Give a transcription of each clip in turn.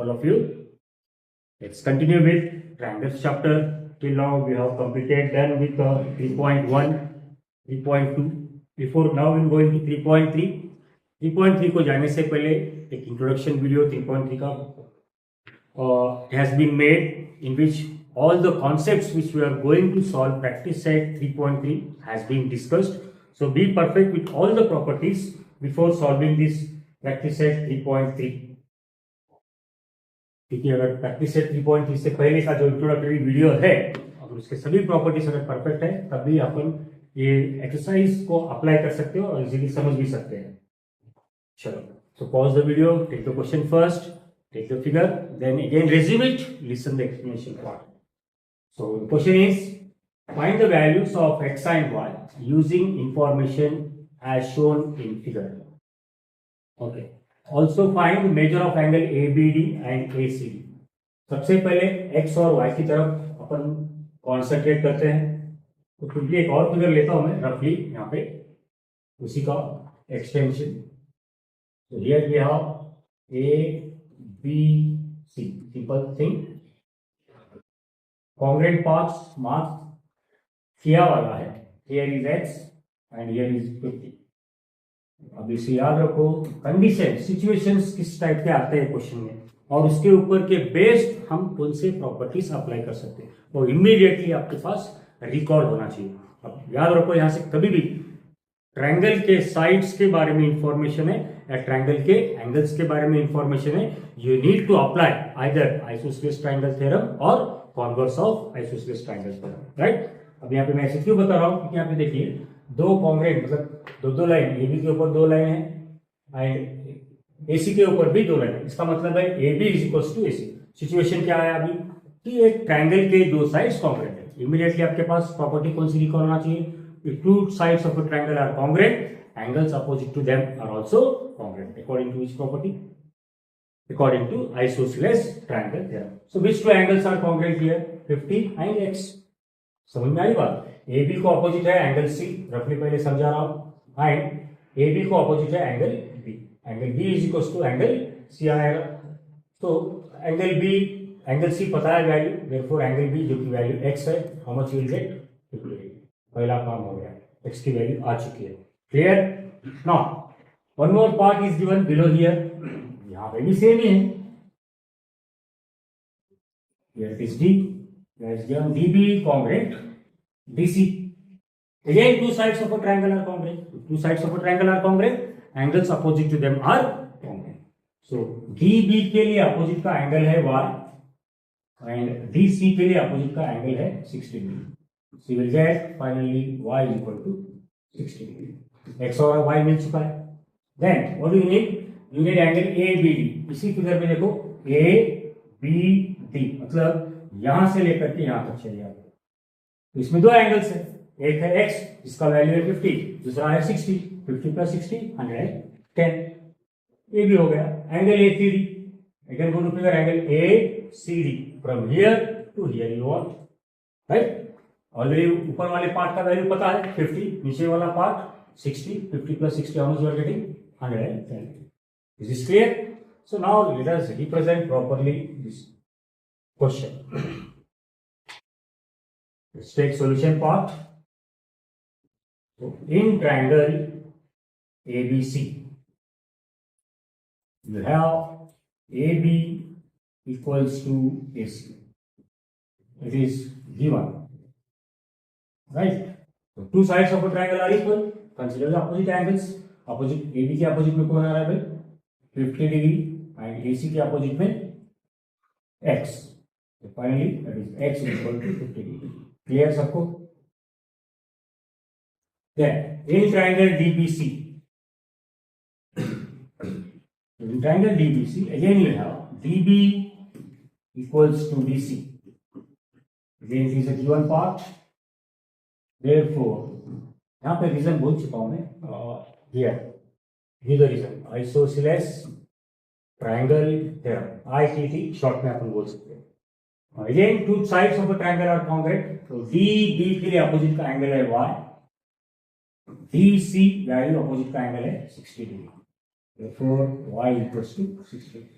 all of you. Let's continue with triangles chapter. Till now we have completed done with 3.1, 3.2. Before now we'll go into 3.3. 3.3 को जाने से पहले एक introduction video 3.3 का has been made, in which all the concepts which we are going to solve practice set 3.3 has been discussed. So be perfect with all the properties before solving this practice set 3.3. क्योंकि अगर practice set 3.3 से पहले का जो introductory video है और उसके सभी प्रॉपर्टीज अगर परफेक्ट है तभी अपन ये एक्सरसाइज को अप्लाई कर सकते हो और इजीली समझ भी सकते हैं. चलो, so pause the video, take the question first, take the figure, then again resume it, listen the explanation part. So the question is, find the values of x and y using information as shown in figure. Okay. Also find measure of angle ABD and ACD. सबसे पहले x और y की तरफ अपन concentrate करते हैं. तो quickly एक और फिगर लेता हूं मैं रफली यहाँ पे उसी का एक्सटेंशन. तो here we have ABC, simple thing. Congruent parts mark किया वाला है. Here is x and here is 50. अब इसे याद रखो, कंडीशन सिचुएशंस किस टाइप के आते हैं क्वेश्चन में और उसके ऊपर के बेस्ड हम कौन से प्रॉपर्टीज अप्लाई कर सकते हैं वो इमीडिएटली आपके पास रिकॉर्ड होना चाहिए. अब याद रखो, यहां से कभी भी ट्रायंगल के साइड्स के बारे में इंफॉर्मेशन है या ट्रायंगल के एंगल्स के बारे में इंफॉर्मेशन है, you need to apply either isosceles triangle theorem और converse of isosceles triangle theorem. Right. अब यहाँ पे मैं ऐसे क्यों बता रहा हूँ क्योंकि यहाँ पे देखिए दो कॉन्ग्रेंट मतलब दो लाइन, एबी के ऊपर दो लाइन है एंड एसी के ऊपर भी दो लाइन है. इसका मतलब है AB is equal to AC. Situation क्या है अभी कि एक ट्रायंगल के दो साइड्स कॉन्ग्रेंट है. इमीडिएटली आपके पास प्रॉपर्टी कौन सी रिकॉर्ड होना चाहिए? If two sides of a triangle are congruent, angles opposite to them are also congruent. According to which property? According to isosceles triangle theorem. So which two angles are congruent here? 50 and x. समझ में आई बात? AB को opposite है angle C, रफली पहले समझा रहा हूं, एंड AB को ऑपोजिट है angle B. Angle B is equal to angle C आएगा. तो एंगल B, एंगल C पता है वैल्यू, देयरफॉर एंगल B जो की वैल्यू x है, हाउ मच विल गेट? 50. पहला काम हो गया, x की वैल्यू आ चुकी है. Clear? Now one more part is given below here. यहां पे भी सेम ही है. Here it is D. Here is given DB congruent DC. Again, two sides of a triangle are congruent. Two sides of a triangle are congruent. Angles opposite to them are congruent. So DB के लिए opposite का angle है y and DC के लिए opposite का angle है 60 degree. So you will get finally y is equal to 60 degree. X और y मिल चुका है. Then what do you need? You need angle ABD. इसी फिगर में देखो ABD मतलब यहां से लेकर के यहां तक चलिए. तो इसमें दो एंगल्स है, एक है x जिसका वैल्यू है 50, दूसरा है 60. 50 प्लस 60 110. ये भी हो गया. Angle ACD, again go to figure angle ACD from here to here you want, right? Already ऊपर वाले पार्ट का वैल्यू पता है 50, नीचे वाला part 60. 50 plus 60 how much you are getting? 110. Is this clear? So now let us represent properly this question. Let's take solution part. So in triangle ABC, you have AB equals to AC. It is given, right? So two sides of a triangle are equal. Consider the opposite angles. Opposite AB के opposite में कौन आ रहा है भाई? 50 degree and AC के opposite में x. So finally that is x is equal to 50 degree. Clear सबको? Then in triangle DBC, in triangle DBC again you have DB equals to DC. Again it is a given part. Therefore यहाँ पे reason बोल चुका हूं मैं. Here give the reason. Isosceles triangle theorem, ITT short में अपन बोल सकते हैं. Again two sides of a triangle are congruent. तो DB के लिए अपोजिट का एंगल है y, DC वैल्यू अपोजिट का एंगल है 60 degree. Therefore y equals to 60 degree.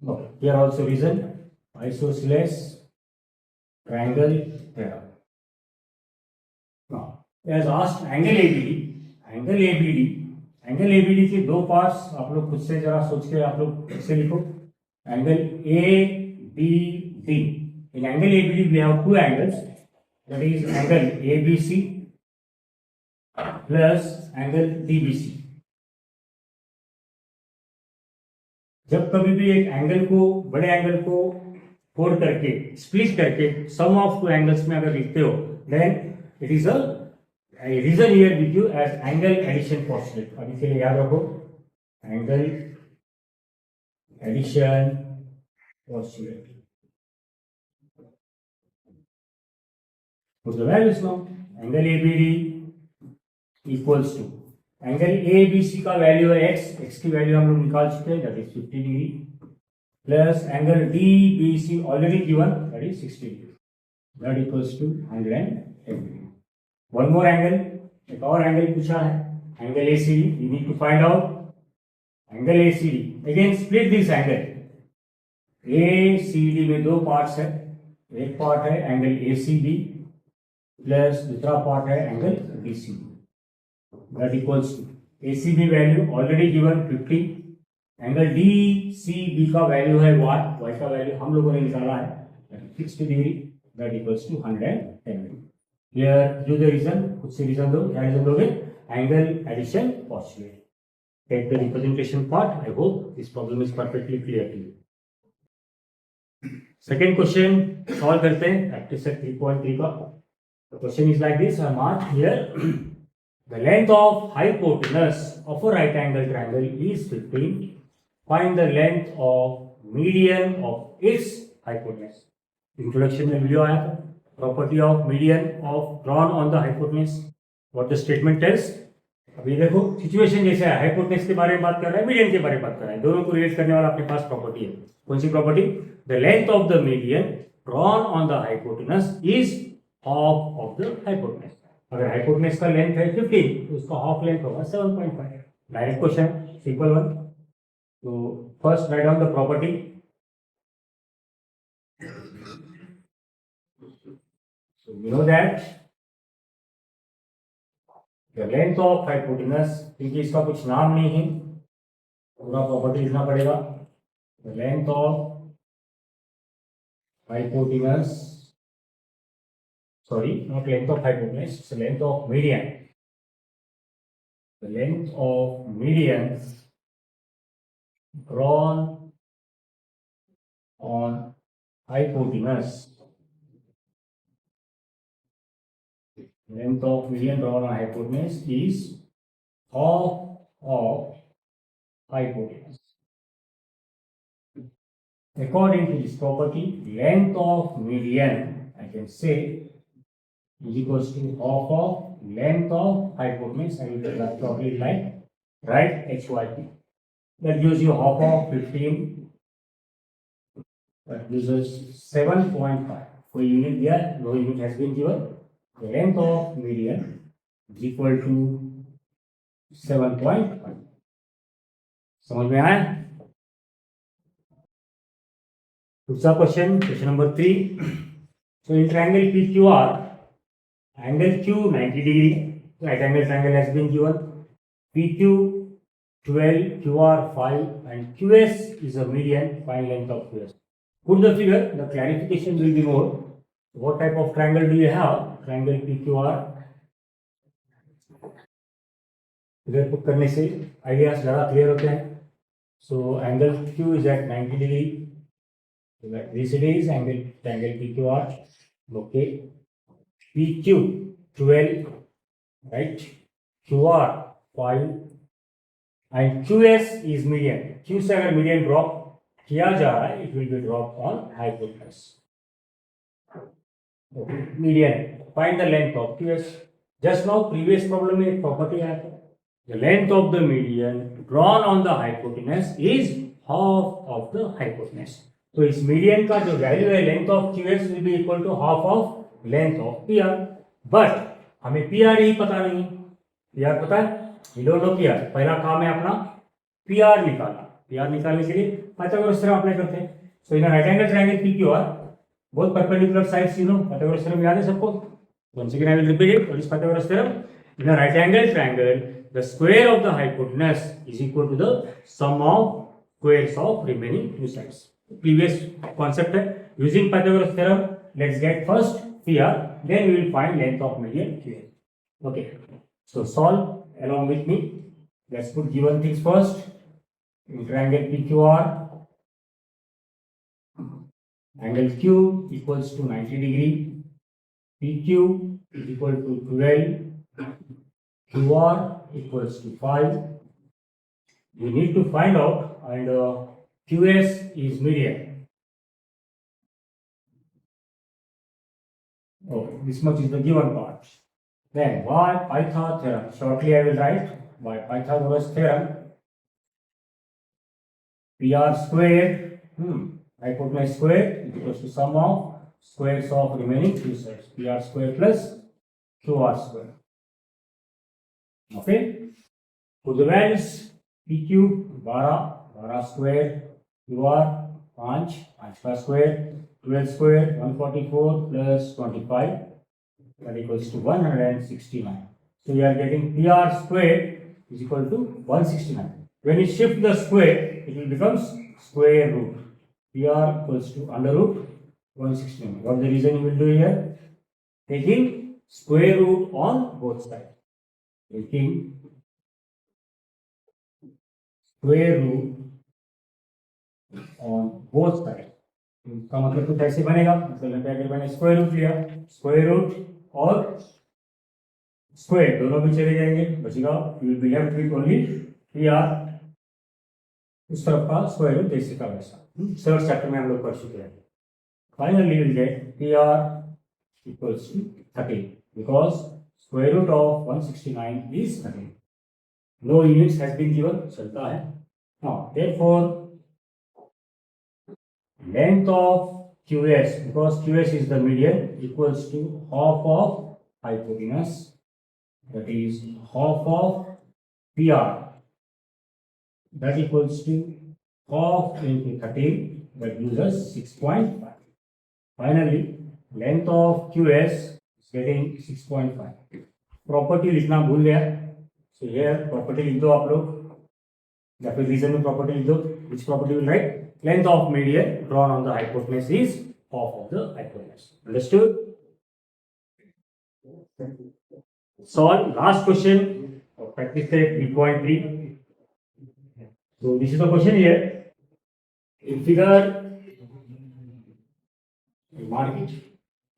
Okay. Here also reason isosceles triangle theorem. Now, as asked angle ABD, angle ABD, angle ABD के दो parts आप लोग खुद से जरा सोच के आप लोग से लिखो. Angle A B D. In angle ABD we have two angles, that is angle ABC plus angle DBC. जब कभी भी एक एंगल को, बड़े एंगल को फोल्ड करके, स्प्लिट करके सम ऑफ टू एंगल्स में अगर लिखते हो, then it is a reason here with you as angle addition postulate. अभी के लिए याद रखो angle addition postulate. Put the values now. Angle ABD equals to angle ABC का वैल्यू है x, x की वैल्यू हम लोग निकाल चुके हैं, that is 50 degree, plus angle DBC already given, that is 60 degree, that equals to 110 degree. One more angle, एक और एंगल पूछा है, angle ACD. You need to find out angle ACD. Again split this angle. ACD में दो parts है, एक part है angle ACB प्लस दूसरा पार्ट है angle BCB. That equals to ACB value already given 50, angle DCB का वैल्यू है y का वैल्यू हम लोगों ने निकाला है 60 degree, that equals to 110 degree. Here do the reason, खुद से reason दो, क्या reason दोगे? Angle addition postulate. Take the representation part. I hope this problem is perfectly clear to you. Second question solve करते हैं, practice set 3.3 का. The question is like this. I mark here. The length of hypotenuse of a right angle triangle is 15. Find the length of median of its hypotenuse. Introduction में video आया था. Property of median of drawn on the hypotenuse. What the statement tells. अभी देखो situation जैसे है, hypotenuse के बारे में बात कर रहा है, मीडियन के बारे में बात कर रहा है, दोनों को रिलेट करने वाला अपने पास प्रॉपर्टी है. कौन सी property? The length of the median drawn on the hypotenuse is half of the hypotenuse. अगर हाइपोटेन्यूस का लेंथ है 15 तो उसका हाफ लेंथ होगा 7.5. Direct question, simple one. तो first write down the property. So we know that the length of hypotenuse, क्योंकि इसका कुछ नाम नहीं है, पूरा प्रॉपर्टी लिखना पड़ेगा. The length of hypotenuse, sorry, not length of hypotenuse, it's the length of median. The length of median drawn on hypotenuse. Length of median drawn on hypotenuse is half of hypotenuse. According to this property, length of median, I can say, is equals to half of length of hypotenuse. I will probably write HYP. That gives you half of 15. That gives us 7.5. कोई unit दिया, no unit has been given. The length of median is equal to 7.5. समझ में आया? दूसरा question, question number 3. So in triangle PQR, angle Q 90 degree, right angle triangle has been given. PQ 12, QR 5, and QS is a median. Find length of QS. Put the figure. The clarification will be more. What type of triangle do you have? Triangle PQR. इधर put करने से ideas ज़्यादा clear होते हैं. So angle Q is at 90 degree. So that this is angle PQR. Okay. PQ 12, right? QR 5, and QS is median. Q से अगर median drop किया जा रहा है, it will be dropped on hypotenuse. Okay. Median. Find the length of QS. Just now previous problem में एक property आया था. The length of the median drawn on the hypotenuse is half of the hypotenuse. तो इस median का जो value है length of QS will be equal to half of length of PR. But हमें PR ही पता नहीं. PR पता है? We don't know PR. पहला काम है अपना PR निकालना. पी आर निकालने के लिए पाइथागोरस थ्योरम अप्लाई करते हैं. So in right angle triangle P Q R both perpendicular sides, you know, Pythagoras theorem याद है सबको? Once again I will repeat it. What is Pythagoras theorem? In a right angle triangle, the square of the hypotenuse is equal to the sum of squares of remaining two sides. Previous concept है. Using Pythagoras theorem, let's get first PR, then we will find length of median QR. Okay. So solve along with me. Let's put given things first. In triangle PQR, angle Q equals to 90 degree, PQ is equal to 12, QR equals to 5. We need to find out, and QS is median. Oh, this much is the given part. Then by Pythagoras theorem, shortly I will write by Pythagoras theorem, PR square, hypotenuse square equals to sum of squares of remaining two sides. PR square plus QR square. Okay. For the values PQ 12 square, QR 5 का square, 12 square 144 plus 25 that equals to 169. So we are getting PR square is equal to 169. When you shift the square, it will become square root. PR equals to under root 169. What is the reason you will do here? Taking square root on both sides. Taking square root on both sides. इसका मतलब कुछ ऐसे बनेगा. मतलब अगर मैंने square root लिया, square root और स्क्वायर दोनों भी चले जाएंगे, बचेगा you will be left with only PR. उस तरफ का स्क्वायर रूट जैसे का वैसा. थर्ड चैप्टर में हम लोग पढ़ चुके हैं. Finally will get PR equals to 13 because square root of 169 is 13. No units has been given. चलता है. Now, therefore, length of QS, because QS is the median, equals to half of hypotenuse. That is half of PR. That equals to half into 13. That gives us 6.5. Finally, length of QS is getting 6.5. Property लिखना भूल गया. So here property लिख दो आप लोग, या फिर reason में प्रॉपर्टी लिख दो. Which property will write? Length of median drawn on the hypotenuse is half of the hypotenuse. Understood? Solve last question of practice set 3.3. So this is the question here. In figure, mark it.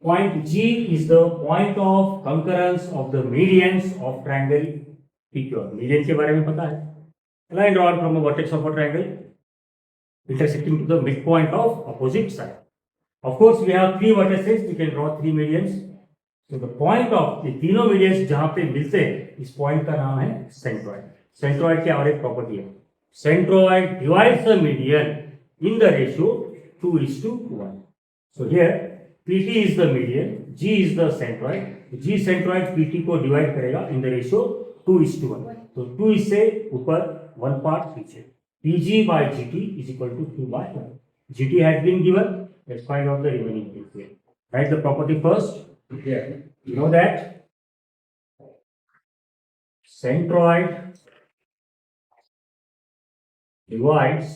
Point G is the point of concurrence of the medians of triangle PQR. Median के बारे में पता है. Line drawn from a vertex of a triangle intersecting to the midpoint of opposite side. Of course, we have three vertices. We can draw three medians. So the point of the तीनों medians जहाँ पे मिलते हैं, इस point का नाम है centroid. Centroid की और एक property है. Centroid divides the median in the ratio 2:1. So here PT is the median, G is the centroid. G centroid PT को divide करेगा in the ratio 2:1. तो 2 इससे ऊपर 1 part पीछे. PG by GT is equal to 2/1. GT has been given. Let's find out the remaining things here. Write the property first. Here, you know that centroid divides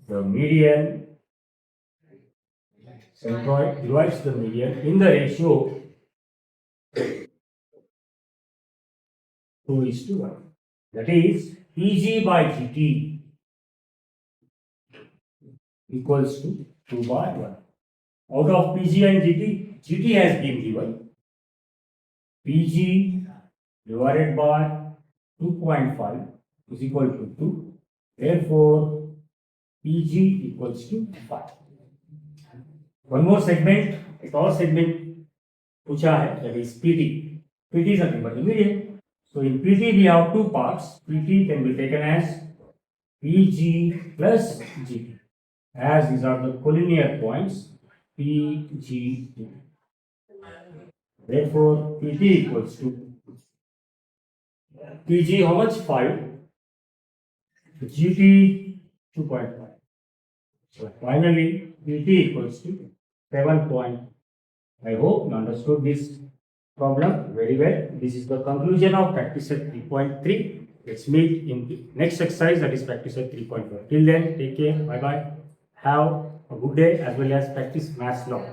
the median. Centroid divides the median in the ratio 2:1. That is PG by GT equals to 2/1. Out of PG and GT, GT has been given. PG divided by 2.5 is equal to 2. Therefore, PG equals to 5. One more segment, एक और segment पूछा है, that is PT. PT is nothing but the median. So in PT we have two parts. PT can be taken as PG plus GT, as these are the collinear points PG. Therefore, PT equals to PG how much? 5 GT 2.5. So finally, GT equals to 7 point. I hope you understood this problem very well. This is the conclusion of practice set 3.3. Let's meet in the next exercise, that is practice set 3.4. Till then, take care. Bye bye. Have a good day as well as practice maths law.